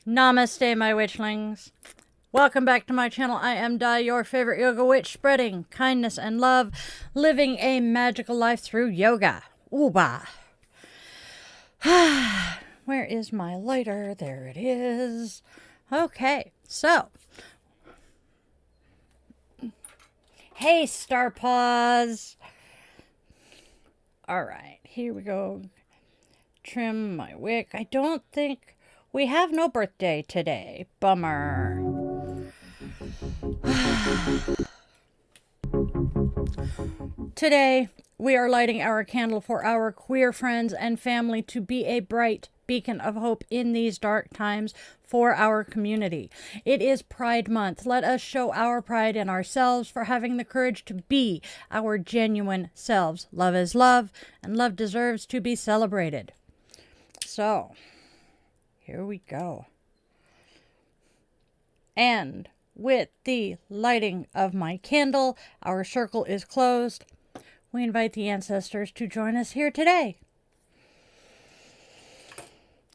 Namaste, my witchlings. Welcome back to my channel. I am Di, your favorite yoga witch, spreading kindness and love, living a magical life through yoga. Ooba. Where is my lighter? There it is. Okay, so. Hey, Star Paws. All right, here we go. Trim my wick. I don't think we have no birthday today. Bummer. Today, we are lighting our candle for our queer friends and family to be a bright beacon of hope in these dark times for our community. It is Pride Month. Let us show our pride in ourselves for having the courage to be our genuine selves. Love is love, and love deserves to be celebrated. So, here we go. And with the lighting of my candle, our circle is closed. We invite the ancestors to join us here today.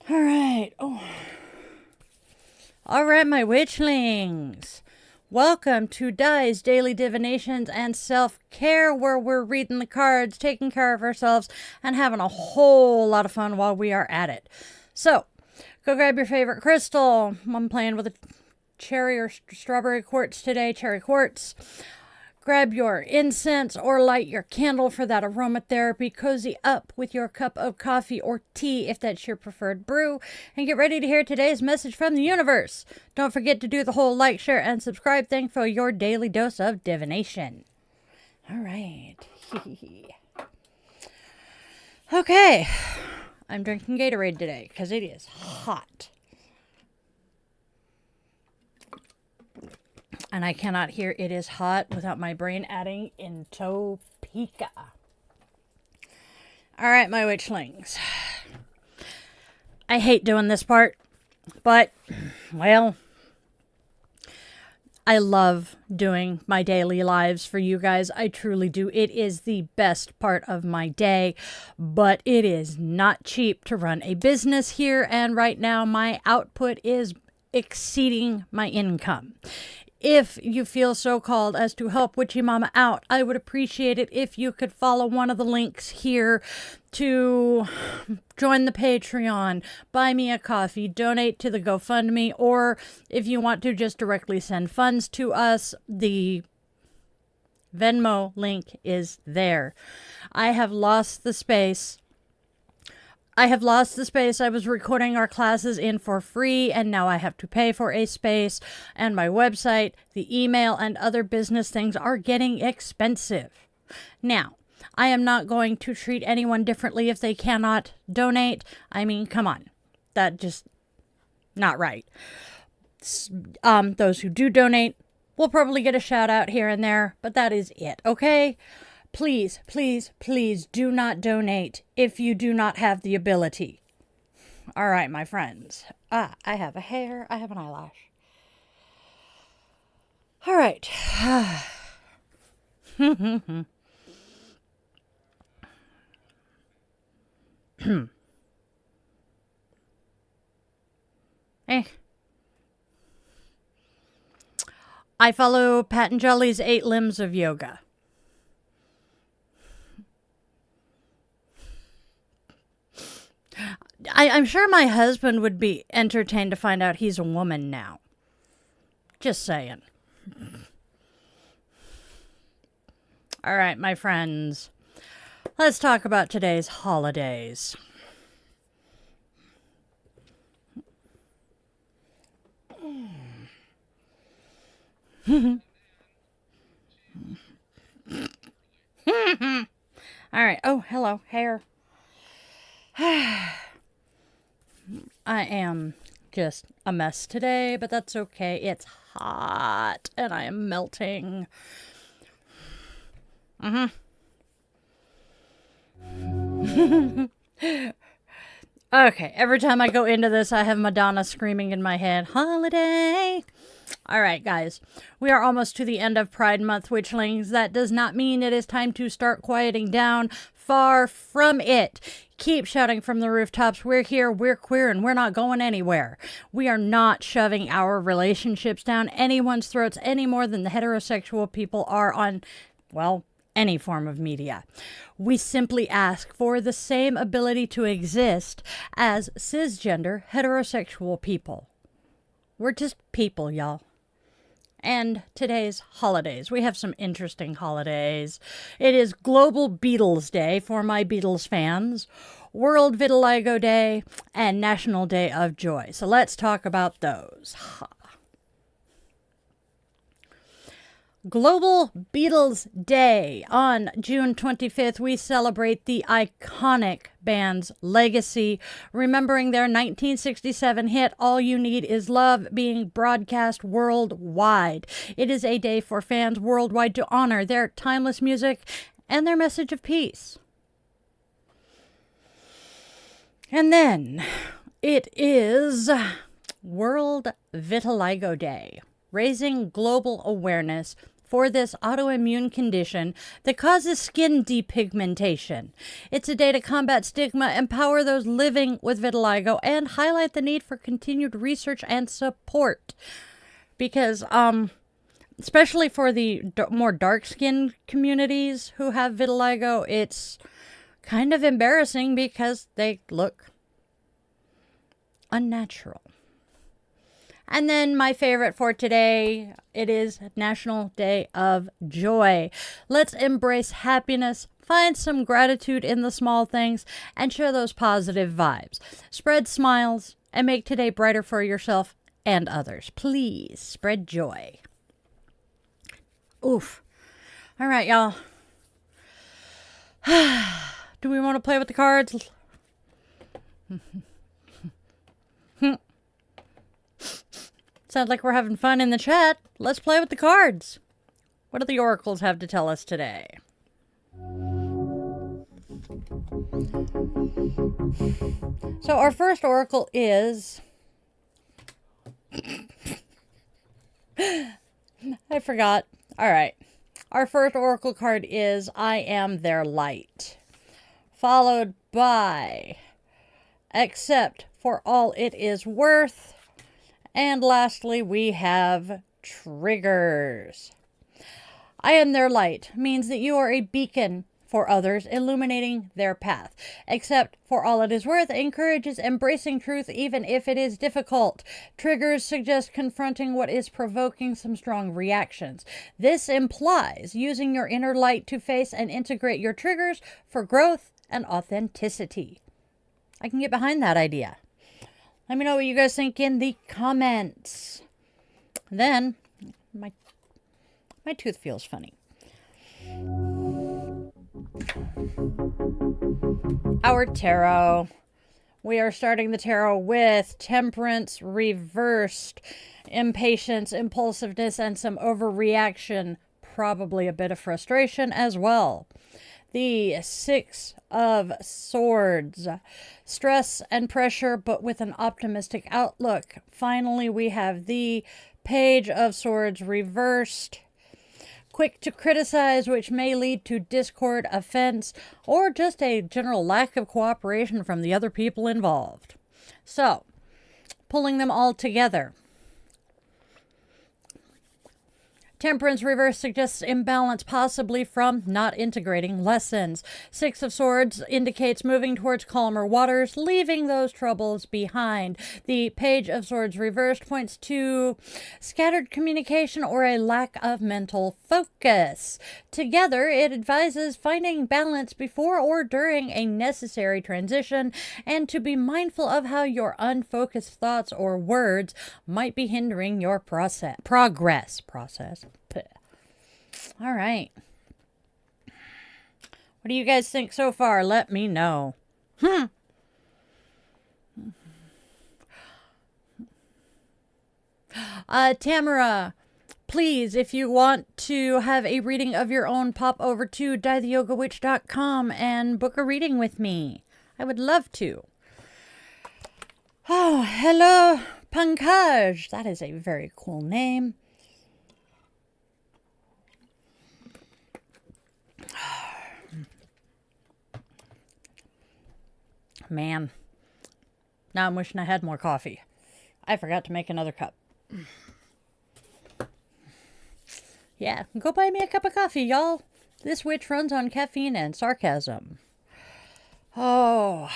All right. All right, my witchlings. Welcome to Di's Daily Divinations and Self-Care, where we're reading the cards, taking care of ourselves, and having a whole lot of fun while we are at it. So, go grab your favorite crystal. I'm playing with a cherry or strawberry quartz today, cherry quartz. Grab your incense or light your candle for that aromatherapy. Cozy up with your cup of coffee or tea if that's your preferred brew. And get ready to hear today's message from the universe. Don't forget to do the whole like, share, and subscribe thing for your daily dose of divination. All right. Okay. I'm drinking Gatorade today because it is hot. And I cannot hear "it is hot" without my brain adding in Topeka. All right, my witchlings. I hate doing this part, but, well, I love doing my daily lives for you guys. I truly do. It is the best part of my day, but it is not cheap to run a business here. And right now, my output is exceeding my income. If you feel so called as to help Witchy Mama out, I would appreciate it if you could follow one of the links here to join the Patreon, buy me a coffee, donate to the GoFundMe, or if you want to just directly send funds to us, the Venmo link is there. I have lost the space. I was recording our classes in for free, and now I have to pay for a space. And my website, the email, and other business things are getting expensive. Now, I am not going to treat anyone differently if they cannot donate. I mean, come on. That just not right. Those who do donate will probably get a shout out here and there, but that is it, okay? Please, please, please do not donate if you do not have the ability. All right, my friends. I have a hair. I have an eyelash. All right. I follow Patanjali's 8 limbs of yoga. I'm sure my husband would be entertained to find out he's a woman now. Just saying. All right, my friends. Let's talk about today's holidays. All right. Oh, hello, hair. I am just a mess today, but that's okay. It's hot and I am melting. Okay, every time I go into this, I have Madonna screaming in my head, "Holiday!" All right, guys, we are almost to the end of Pride Month, witchlings. That does not mean it is time to start quieting down. Far from it. keep shouting from the rooftops, we're here, we're queer, and we're not going anywhere. We are not shoving our relationships down anyone's throats any more than the heterosexual people are on, well, any form of media. We simply ask for the same ability to exist as cisgender heterosexual people. We're just people, y'all. And today's holidays. We have some interesting holidays. It is Global Beatles Day for my Beatles fans, World Vitiligo Day, and National Day of Joy. So let's talk about those. Global Beatles Day. On June 25th, we celebrate the iconic band's legacy, remembering their 1967 hit, All You Need Is Love, being broadcast worldwide. It is a day for fans worldwide to honor their timeless music and their message of peace. And then it is World Vitiligo Day, raising global awareness for this autoimmune condition that causes skin depigmentation. It's a day to combat stigma, empower those living with vitiligo, and highlight the need for continued research and support. Because, especially for the more dark-skinned communities who have vitiligo, it's kind of embarrassing because they look unnatural. And then my favorite for today, it is National Day of Joy. Let's embrace happiness, find some gratitude in the small things, and share those positive vibes. Spread smiles and make today brighter for yourself and others. Please spread joy. Oof. All right, y'all. Do we want to play with the cards? Sounds like we're having fun in the chat. Let's play with the cards. What do the oracles have to tell us today? So our first oracle is... I forgot. All right. Our first oracle card is I Am Their Light, followed by Accept for All It Is Worth. And lastly, we have triggers. I am their light means that you are a beacon for others, illuminating their path. Accept for all it is worth encourages embracing truth even if it is difficult. Triggers suggest confronting what is provoking some strong reactions. This implies using your inner light to face and integrate your triggers for growth and authenticity. I can get behind that idea. Let me know what you guys think in the comments. Then, my tooth feels funny. Our tarot. We are starting the tarot with Temperance reversed, impatience, impulsiveness, and some overreaction. Probably a bit of frustration as well. The Six of Swords. Stress and pressure, but with an optimistic outlook. Finally, we have the Page of Swords reversed. Quick to criticize, which may lead to discord, offense, or just a general lack of cooperation from the other people involved. So, pulling them all together. Temperance reverse suggests imbalance, possibly from not integrating lessons. Six of Swords indicates moving towards calmer waters, leaving those troubles behind. The Page of Swords reversed points to scattered communication or a lack of mental focus. Together, it advises finding balance before or during a necessary transition, and to be mindful of how your unfocused thoughts or words might be hindering your progress. All right. What do you guys think so far? Let me know. Tamara, please, if you want to have a reading of your own, pop over to dietheyogawitch.com and book a reading with me. I would love to. Oh, hello, Pankaj. That is a very cool name. man. Now I'm wishing I had more coffee. I forgot to make another cup. Yeah, go buy me a cup of coffee, y'all. This witch runs on caffeine and sarcasm. Oh.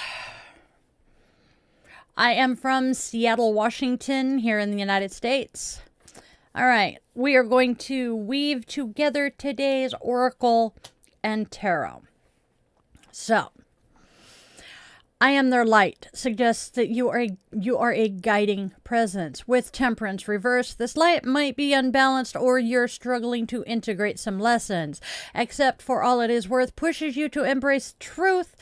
I am from Seattle, Washington, here in the United States. All right, we are going to weave together today's oracle and tarot. So, I am their light suggests that you are a guiding presence. With temperance reversed, this light might be unbalanced or you're struggling to integrate some lessons. Except for all it is worth pushes you to embrace truth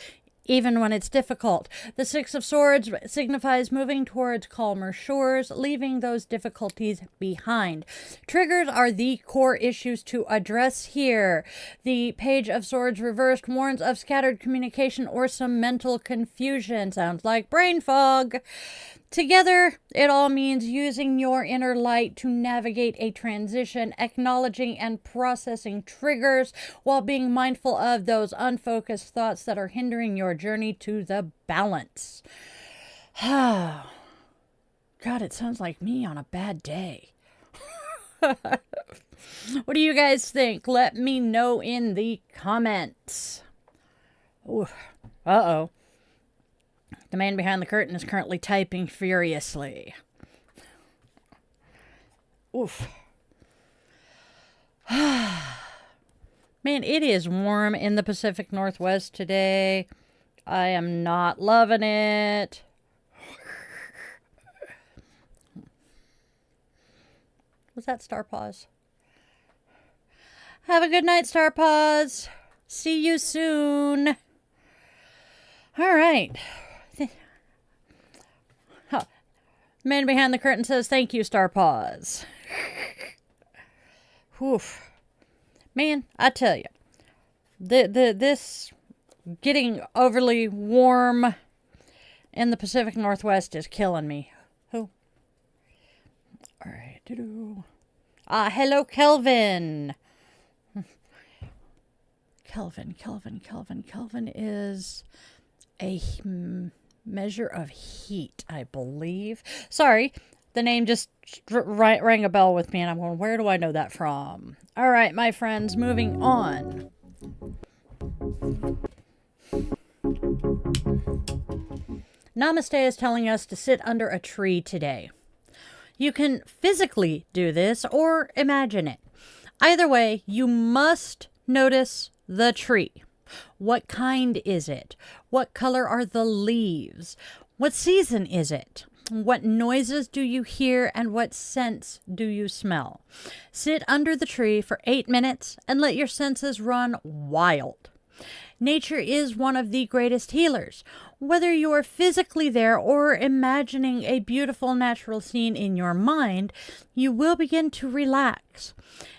even when it's difficult. The Six of Swords signifies moving towards calmer shores, leaving those difficulties behind. Triggers are the core issues to address here. The Page of Swords reversed warns of scattered communication or some mental confusion. Sounds like brain fog. Together, it all means using your inner light to navigate a transition, acknowledging and processing triggers while being mindful of those unfocused thoughts that are hindering your journey to the balance. God, it sounds like me on a bad day. What do you guys think? Let me know in the comments. Ooh. Uh-oh. The man behind the curtain is currently typing furiously. Oof. Man, it is warm in the Pacific Northwest today. I am not loving it. Was that Star Paws? Have a good night, Star Paws. See you soon. All right. Man behind the curtain says, thank you, Star Paws. Oof. Man, I tell you, this getting overly warm in the Pacific Northwest is killing me. Who? All right. Hello, Kelvin. Kelvin is a measure of heat, I believe. Sorry, the name just rang a bell with me, and I'm going, where do I know that from? All right, my friends, moving on. Namaste is telling us to sit under a tree today. You can physically do this or imagine it. Either way, you must notice the tree. What kind is it? What color are the leaves? What season is it? What noises do you hear and what scents do you smell? Sit under the tree for 8 minutes and let your senses run wild. Nature is one of the greatest healers. Whether you are physically there or imagining a beautiful natural scene in your mind, you will begin to relax.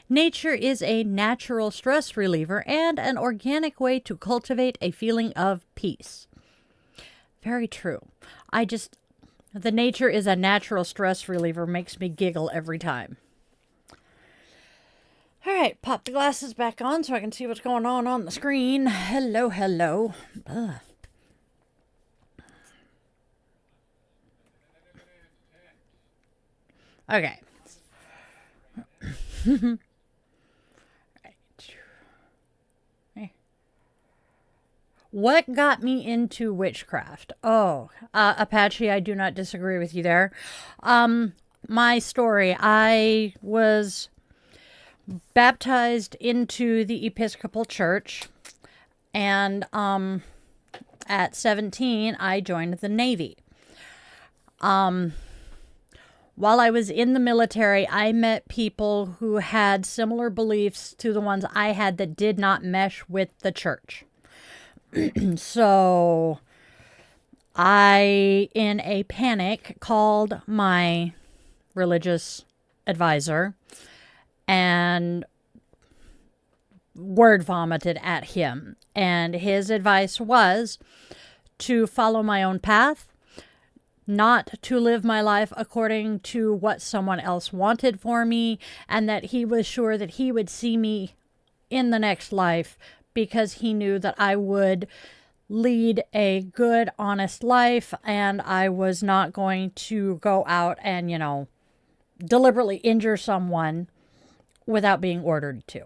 Nature is a natural stress reliever and an organic way to cultivate a feeling of peace. Very true. The nature is a natural stress reliever makes me giggle every time. All right, pop the glasses back on so I can see what's going on the screen. Hello. Ugh. Okay. What got me into witchcraft? Oh, Apache, I do not disagree with you there. My story, I was baptized into the Episcopal Church, and at 17, I joined the Navy. While I was in the military, I met people who had similar beliefs to the ones I had that did not mesh with the church. So I, in a panic, called my religious advisor and word vomited at him. And his advice was to follow my own path, not to live my life according to what someone else wanted for me, and that he was sure that he would see me in the next life because he knew that I would lead a good, honest life, and I was not going to go out and, deliberately injure someone without being ordered to.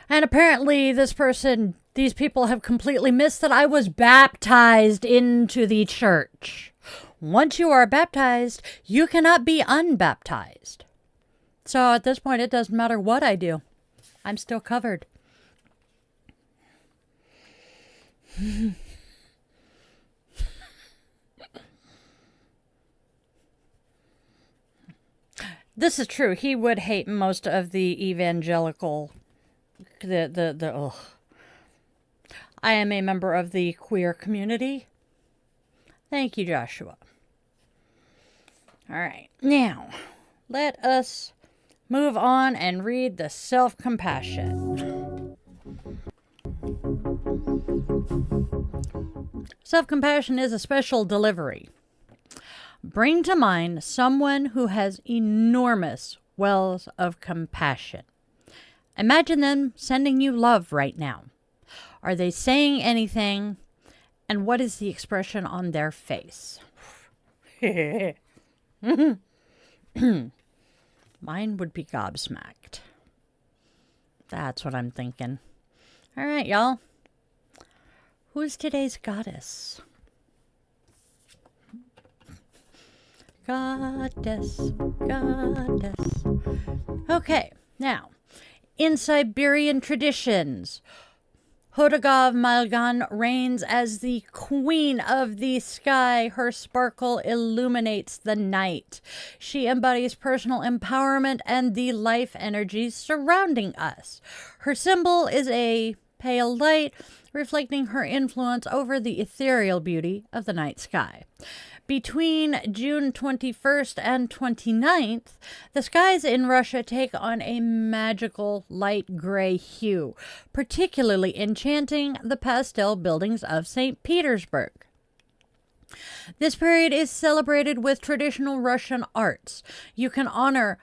And apparently these people have completely missed that I was baptized into the church. Once you are baptized, you cannot be unbaptized. So at this point, it doesn't matter what I do. I'm still covered. This is true. He would hate most of the evangelical, ugh. I am a member of the queer community. Thank you, Joshua. All right. Now, let us move on and read the self-compassion. Self-compassion is a special delivery. Bring to mind someone who has enormous wells of compassion. Imagine them sending you love right now. Are they saying anything? And what is the expression on their face? Mine would be gobsmacked. That's what I'm thinking. All right, y'all. Who's today's goddess? Goddess, goddess. Okay, now, in Siberian traditions, Hodogov Malgan reigns as the queen of the sky. Her sparkle illuminates the night. She embodies personal empowerment and the life energies surrounding us. Her symbol is a pale light, reflecting her influence over the ethereal beauty of the night sky. Between June 21st and 29th, the skies in Russia take on a magical light gray hue, particularly enchanting the pastel buildings of St. Petersburg. This period is celebrated with traditional Russian arts. You can honor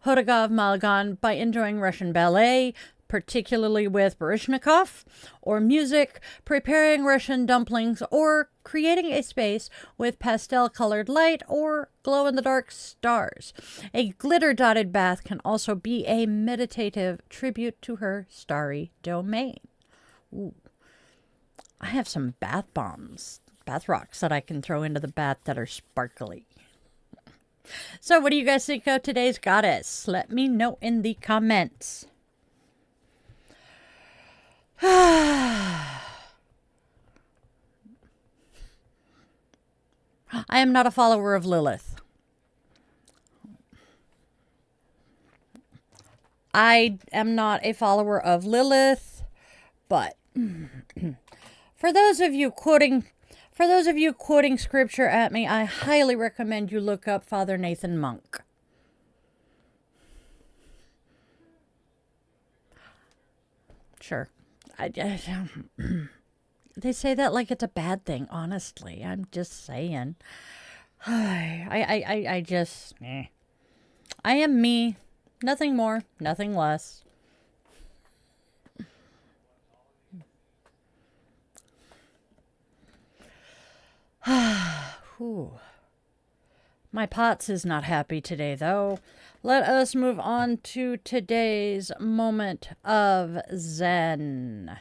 Hodogov Malgan by enjoying Russian ballet, particularly with Baryshnikov, or music, preparing Russian dumplings, or creating a space with pastel-colored light or glow-in-the-dark stars. A glitter-dotted bath can also be a meditative tribute to her starry domain. Ooh. I have some bath bombs, bath rocks that I can throw into the bath that are sparkly. So what do you guys think of today's goddess? Let me know in the comments. I am not a follower of Lilith. I am not a follower of Lilith, but for those of you quoting scripture at me, I highly recommend you look up Father Nathan Monk. Sure. They say that like it's a bad thing, honestly. I'm just saying. I am me. Nothing more, nothing less. My Potts is not happy today, though. Let us move on to today's moment of Zen.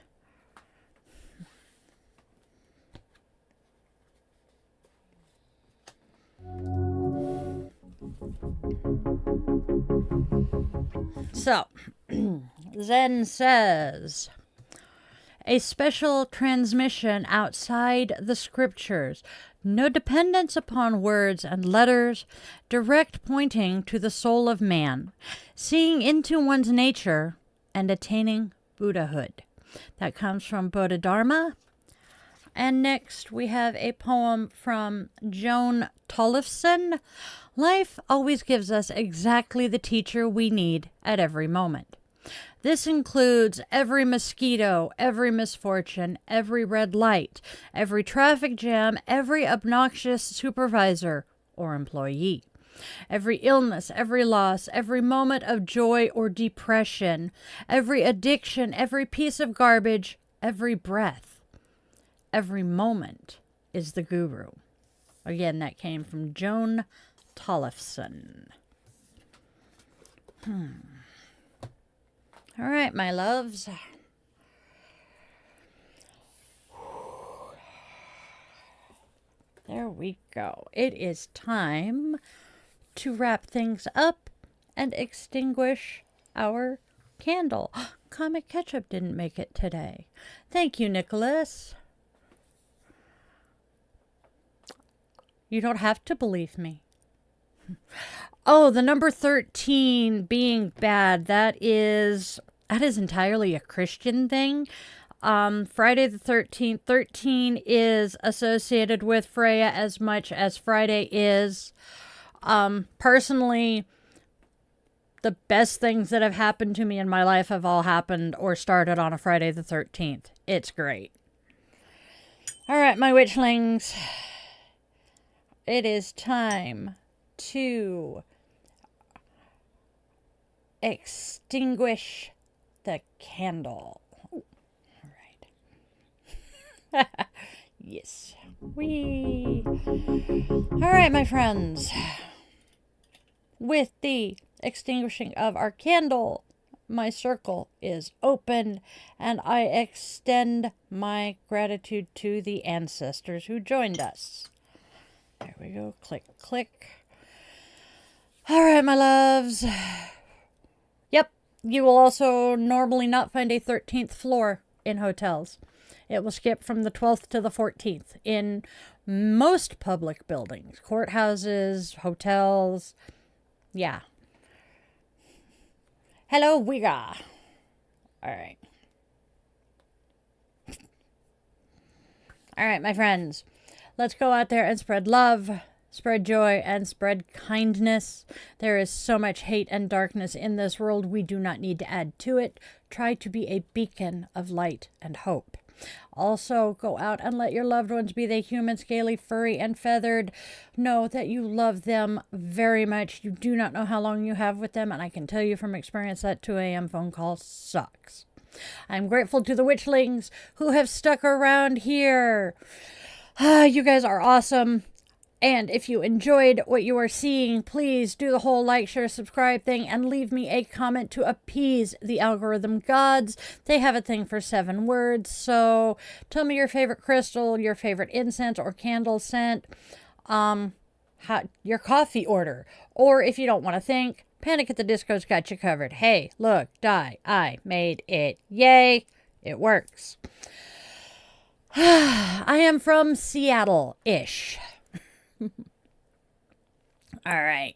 So, Zen says, a special transmission outside the scriptures, no dependence upon words and letters, direct pointing to the soul of man, seeing into one's nature and attaining Buddhahood. That comes from Bodhidharma. And next we have a poem from Joan Tollefson. Life always gives us exactly the teacher we need at every moment. This includes every mosquito, every misfortune, every red light, every traffic jam, every obnoxious supervisor or employee, every illness, every loss, every moment of joy or depression, every addiction, every piece of garbage, every breath. every moment is the guru. Again, that came from Joan Tollefson. All right, my loves. There we go. It is time to wrap things up and extinguish our candle. Comic Ketchup didn't make it today. Thank you, Nicholas. You don't have to believe me. Oh, the number 13 being bad. That is entirely a Christian thing. Friday the 13th. 13 is associated with Freya as much as Friday is. Personally, the best things that have happened to me in my life have all happened or started on a Friday the 13th. It's great. All right, my witchlings. It is time to extinguish the candle. All right. Yes. All right, my friends. With the extinguishing of our candle, my circle is open, and I extend my gratitude to the ancestors who joined us. There we go. Click, click. All right, my loves. Yep, you will also normally not find a 13th floor in hotels. It will skip from the 12th to the 14th in most public buildings, courthouses, hotels. Yeah. Hello, Wigga. All right. All right, my friends. Let's go out there and spread love, spread joy, and spread kindness. There is so much hate and darkness in this world. We do not need to add to it. Try to be a beacon of light and hope. Also, go out and let your loved ones, be they human, scaly, furry, and feathered, know that you love them very much. You do not know how long you have with them, and I can tell you from experience that 2 a.m. phone call sucks. I'm grateful to the witchlings who have stuck around here. You guys are awesome. And if you enjoyed what you are seeing, please do the whole like, share, subscribe thing and leave me a comment to appease the algorithm gods. They have a thing for 7 words. So tell me your favorite crystal, your favorite incense or candle scent, your coffee order. Or if you don't want to think, Panic at the Disco's got you covered. Hey, look, I made it. Yay. It works. I am from Seattle-ish. All right.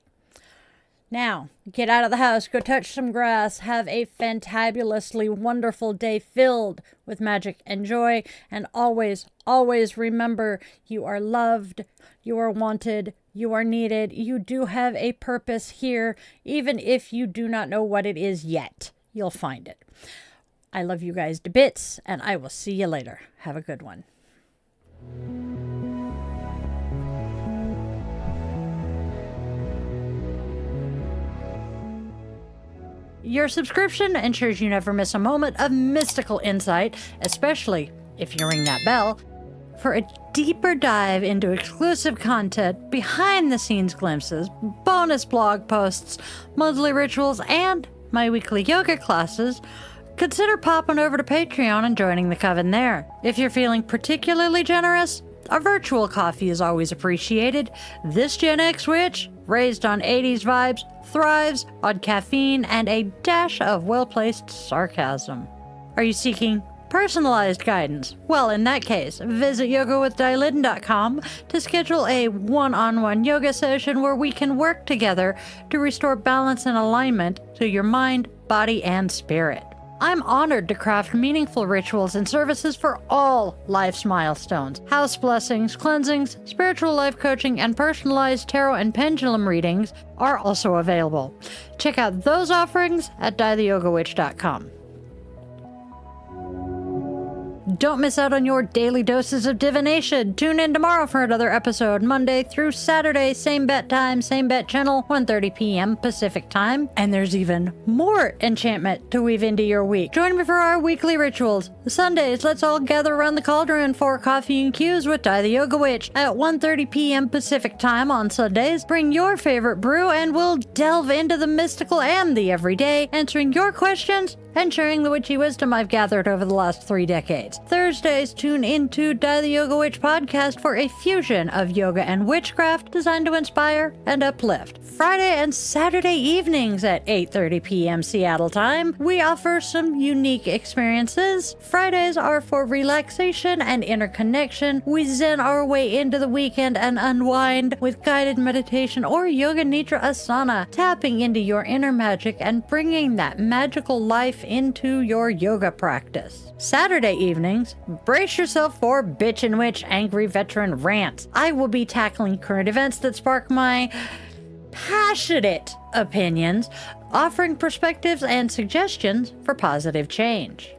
Now, get out of the house, go touch some grass, have a fantabulously wonderful day filled with magic and joy, and always, always remember you are loved, you are wanted, you are needed, you do have a purpose here, even if you do not know what it is yet. You'll find it. I love you guys to bits, and I will see you later. Have a good one. Your subscription ensures you never miss a moment of mystical insight, especially if you ring that bell, for a deeper dive into exclusive content, behind-the-scenes glimpses, bonus blog posts, monthly rituals, and my weekly yoga classes. Consider popping over to Patreon and joining the coven there. If you're feeling particularly generous, a virtual coffee is always appreciated. This Gen X witch, raised on 80s vibes, thrives on caffeine and a dash of well-placed sarcasm. Are you seeking personalized guidance? Well, in that case, visit yogawithdyliden.com to schedule a one-on-one yoga session where we can work together to restore balance and alignment to your mind, body, and spirit. I'm honored to craft meaningful rituals and services for all life's milestones. House blessings, cleansings, spiritual life coaching, and personalized tarot and pendulum readings are also available. Check out those offerings at dietheyogawitch.com. Don't miss out on your daily doses of divination. Tune in tomorrow for another episode, Monday through Saturday, same bet time, same bet channel, 1:30 p.m. Pacific time. And there's even more enchantment to weave into your week. Join me for our weekly rituals. Sundays, let's all gather around the cauldron for coffee and cues with Di the Yoga Witch at 1:30 p.m. Pacific time on Sundays. Bring your favorite brew and we'll delve into the mystical and the everyday, answering your questions and sharing the witchy wisdom I've gathered over the last 3 decades. Thursdays, tune into Di the Yoga Witch podcast for a fusion of yoga and witchcraft designed to inspire and uplift. Friday and Saturday evenings at 8:30 p.m. Seattle time, we offer some unique experiences. Fridays are for relaxation and inner connection. We zen our way into the weekend and unwind with guided meditation or yoga nidra asana, tapping into your inner magic and bringing that magical life into your yoga practice. Saturday evenings, brace yourself for Bitch and Witch Angry Veteran Rants. I will be tackling current events that spark my passionate opinions, offering perspectives and suggestions for positive change.